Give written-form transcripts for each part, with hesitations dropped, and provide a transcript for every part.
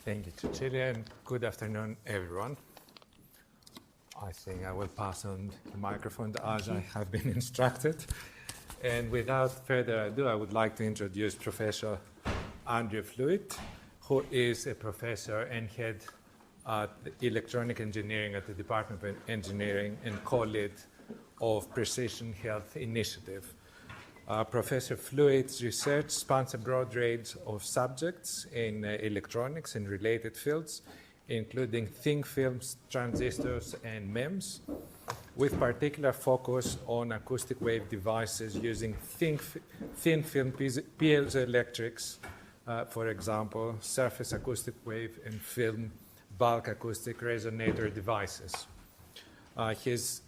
Thank you, Cecilia, and good afternoon, everyone. I think I will pass on the microphone as I have been instructed. And without further ado, I would like to introduce Professor Andrew Flewitt, who is a professor and head at electronic engineering at the Department of Engineering and co-lead of Precision Health Initiative. Professor Flewitt's research spans a broad range of subjects in electronics and related fields, including thin films, transistors, and MEMS, with particular focus on acoustic wave devices using thin film piezoelectrics, for example, surface acoustic wave and film bulk acoustic resonator devices. He's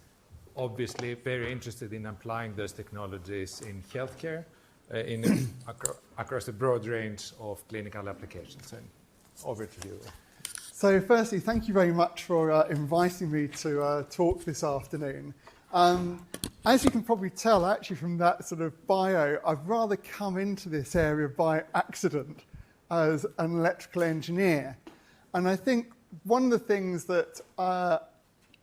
obviously very interested in applying those technologies in healthcare across a broad range of clinical applications. And over to you. So firstly, thank you very much for inviting me to talk this afternoon. As you can probably tell, actually, from that sort of bio, I've rather come into this area by accident as an electrical engineer. And I think one of the things that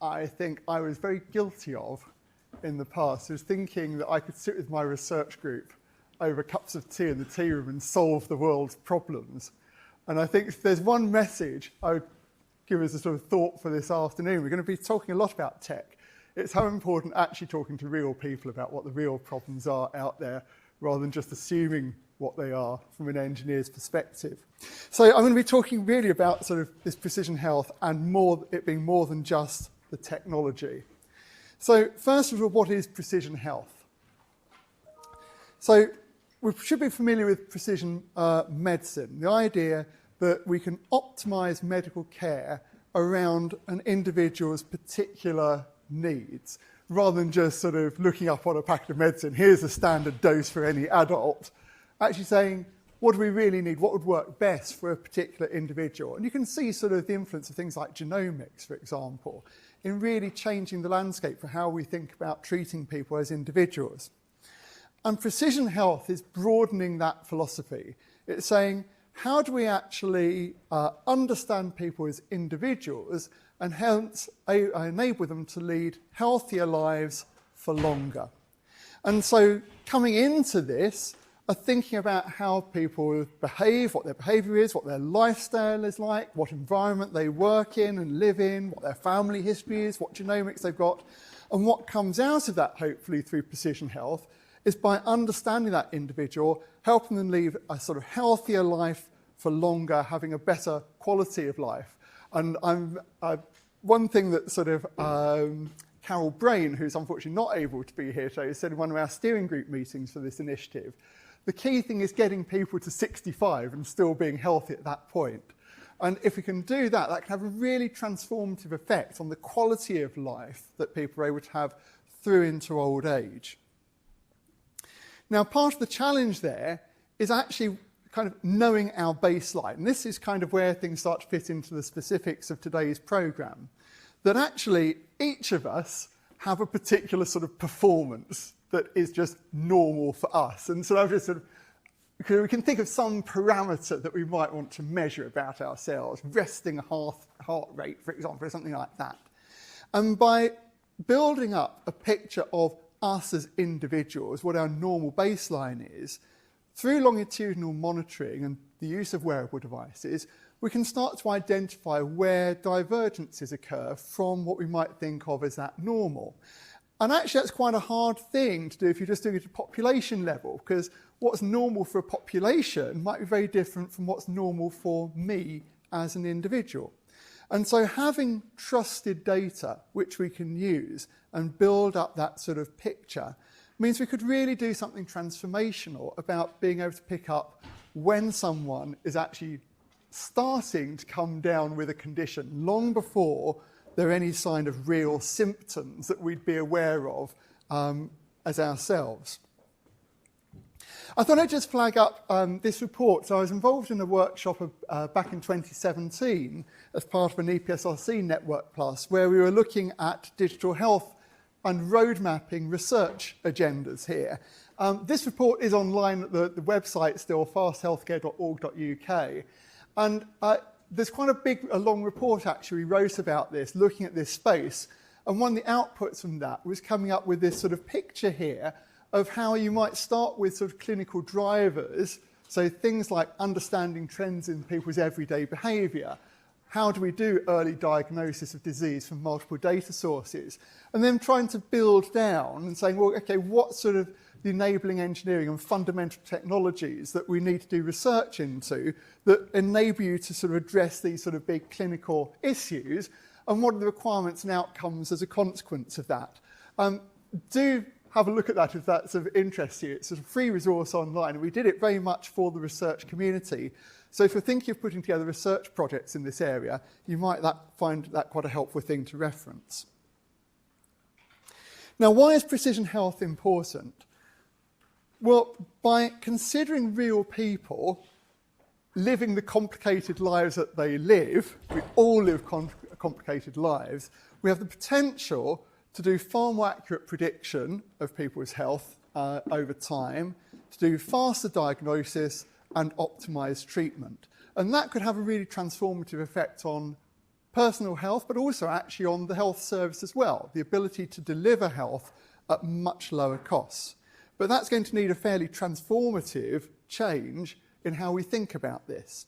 I think I was very guilty of in the past was thinking that I could sit with my research group over cups of tea in the tea room and solve the world's problems. And I think if there's one message I would give as a sort of thought for this afternoon, we're going to be talking a lot about tech. It's how important actually talking to real people about what the real problems are out there, rather than just assuming what they are from an engineer's perspective. So I'm going to be talking really about sort of this precision health and it being more than just the technology. So first of all, what is precision health? So we should be familiar with precision medicine, the idea that we can optimize medical care around an individual's particular needs, rather than just sort of looking up on a packet of medicine, here's a standard dose for any adult, actually saying, what do we really need? What would work best for a particular individual? And you can see sort of the influence of things like genomics, for example, in really changing the landscape for how we think about treating people as individuals. And precision health is broadening that philosophy. It's saying, how do we actually understand people as individuals and hence enable them to lead healthier lives for longer? And so coming into this, are thinking about how people behave, what their behaviour is, what their lifestyle is like, what environment they work in and live in, what their family history is, what genomics they've got. And what comes out of that, hopefully, through precision health, is by understanding that individual, helping them live a sort of healthier life for longer, having a better quality of life. And one thing that sort of Carol Brain, who's unfortunately not able to be here today, said in one of our steering group meetings for this initiative, the key thing is getting people to 65 and still being healthy at that point. And if we can do that, that can have a really transformative effect on the quality of life that people are able to have through into old age. Now, part of the challenge there is actually kind of knowing our baseline. And this is kind of where things start to fit into the specifics of today's programme. That actually each of us have a particular sort of performance that is just normal for us. And so I've just sort of, we can think of some parameter that we might want to measure about ourselves, resting heart rate, for example, or something like that. And by building up a picture of us as individuals, what our normal baseline is, through longitudinal monitoring and the use of wearable devices, we can start to identify where divergences occur from what we might think of as that normal. And actually, that's quite a hard thing to do if you're just doing it at a population level, because what's normal for a population might be very different from what's normal for me as an individual. And so having trusted data which we can use and build up that sort of picture means we could really do something transformational about being able to pick up when someone is actually starting to come down with a condition long before there are any sign of real symptoms that we'd be aware of as ourselves. I thought I'd just flag up this report. So I was involved in a workshop back in 2017 as part of an EPSRC Network Plus, where we were looking at digital health and road mapping research agendas here. This report is online at the website still, fasthealthcare.org.uk. And there's quite a long report actually we wrote about this, looking at this space. And one of the outputs from that was coming up with this sort of picture here of how you might start with sort of clinical drivers. So things like understanding trends in people's everyday behaviour. How do we do early diagnosis of disease from multiple data sources? And then trying to build down and saying, well, okay, what sort of the enabling engineering and fundamental technologies that we need to do research into that enable you to sort of address these sort of big clinical issues, and what are the requirements and outcomes as a consequence of that? Do have a look at that if that's of interest to you. It's a free resource online, and we did it very much for the research community. So if you're thinking of putting together research projects in this area, you might find that quite a helpful thing to reference. Now, why is precision health important? Well, by considering real people living the complicated lives that they live, we all live complicated lives, we have the potential to do far more accurate prediction of people's health over time, to do faster diagnosis and optimised treatment. And that could have a really transformative effect on personal health, but also actually on the health service as well, the ability to deliver health at much lower costs. But that's going to need a fairly transformative change in how we think about this.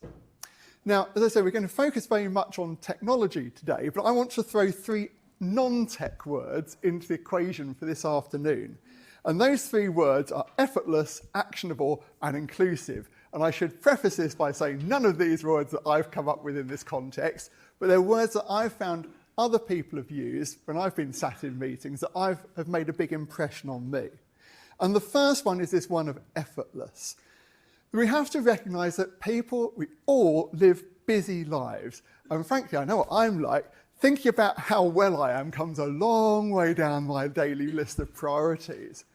Now, as I say, we're going to focus very much on technology today, but I want to throw 3 non-tech words into the equation for this afternoon. And those 3 words are effortless, actionable, and inclusive. And I should preface this by saying none of these words that I've come up with in this context, but they're words that I've found other people have used when I've been sat in meetings that have made a big impression on me. And the first one is this one of effortless. We have to recognise that we all live busy lives. And frankly, I know what I'm like. Thinking about how well I am comes a long way down my daily list of priorities.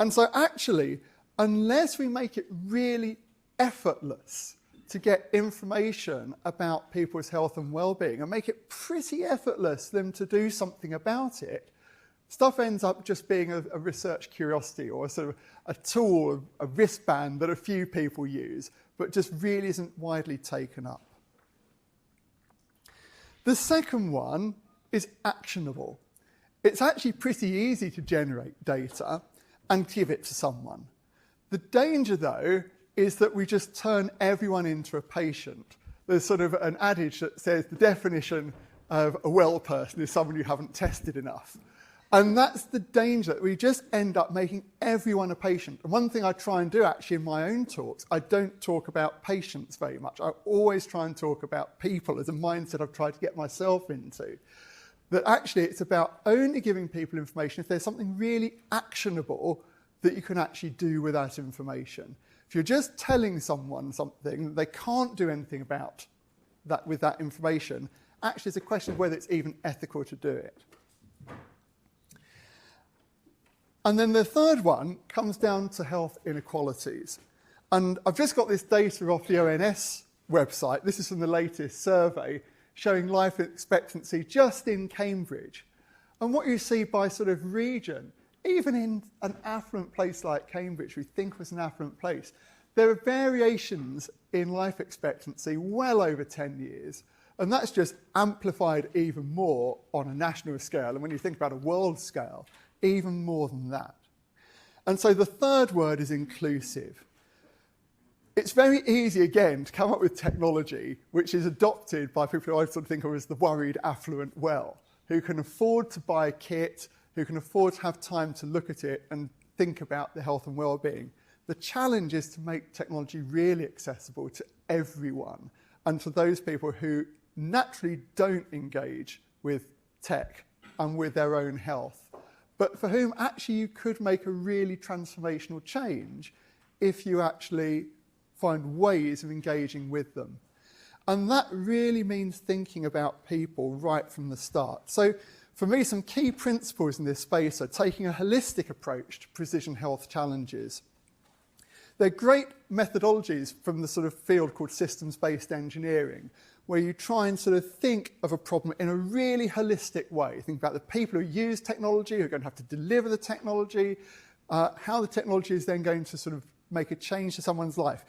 And so actually, unless we make it really effortless to get information about people's health and well-being and make it pretty effortless for them to do something about it, stuff ends up just being a research curiosity or a sort of a tool, a wristband that a few people use, but just really isn't widely taken up. The second one is actionable. It's actually pretty easy to generate data and give it to someone. The danger, though, is that we just turn everyone into a patient. There's sort of an adage that says the definition of a well person is someone you haven't tested enough. And that's the danger, that we just end up making everyone a patient. And one thing I try and do actually in my own talks, I don't talk about patients very much. I always try and talk about people as a mindset I've tried to get myself into. That actually it's about only giving people information if there's something really actionable that you can actually do with that information. If you're just telling someone something that they can't do anything about that with that information, actually it's a question of whether it's even ethical to do it. And then the third one comes down to health inequalities. And I've just got this data off the ONS website. This is from the latest survey showing life expectancy just in Cambridge. And what you see by sort of region, even in an affluent place like Cambridge, we think was an affluent place, there are variations in life expectancy well over 10 years. And that's just amplified even more on a national scale. And when you think about a world scale, even more than that. And so the third word is inclusive. It's very easy, again, to come up with technology which is adopted by people who I sort of think of as the worried, affluent well, who can afford to buy a kit, who can afford to have time to look at it and think about their health and well-being. The challenge is to make technology really accessible to everyone and to those people who naturally don't engage with tech and with their own health, but for whom actually you could make a really transformational change if you actually find ways of engaging with them. And that really means thinking about people right from the start. So for me, some key principles in this space are taking a holistic approach to precision health challenges. They're great methodologies from the sort of field called systems-based engineering, where you try and sort of think of a problem in a really holistic way. Think about the people who use technology, who are going to have to deliver the technology, how the technology is then going to sort of make a change to someone's life.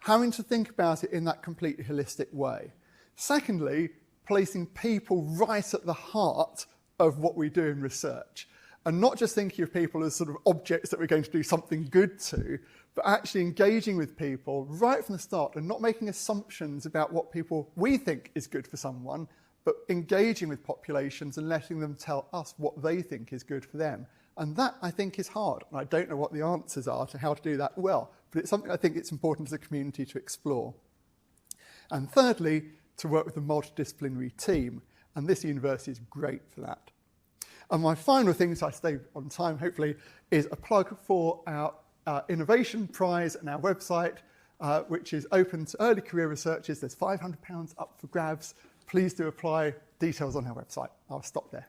Having to think about it in that completely holistic way. Secondly, placing people right at the heart of what we do in research, and not just thinking of people as sort of objects that we're going to do something good to, but actually engaging with people right from the start and not making assumptions about what we think is good for someone, but engaging with populations and letting them tell us what they think is good for them. And that, I think, is hard. And I don't know what the answers are to how to do that well, but it's something I think it's important as a community to explore. And thirdly, to work with a multidisciplinary team. And this university is great for that. And my final thing, so I stay on time hopefully, is a plug for our Innovation Prize and our website, which is open to early career researchers. There's £500 up for grabs. Please do apply. Details on our website. I'll stop there.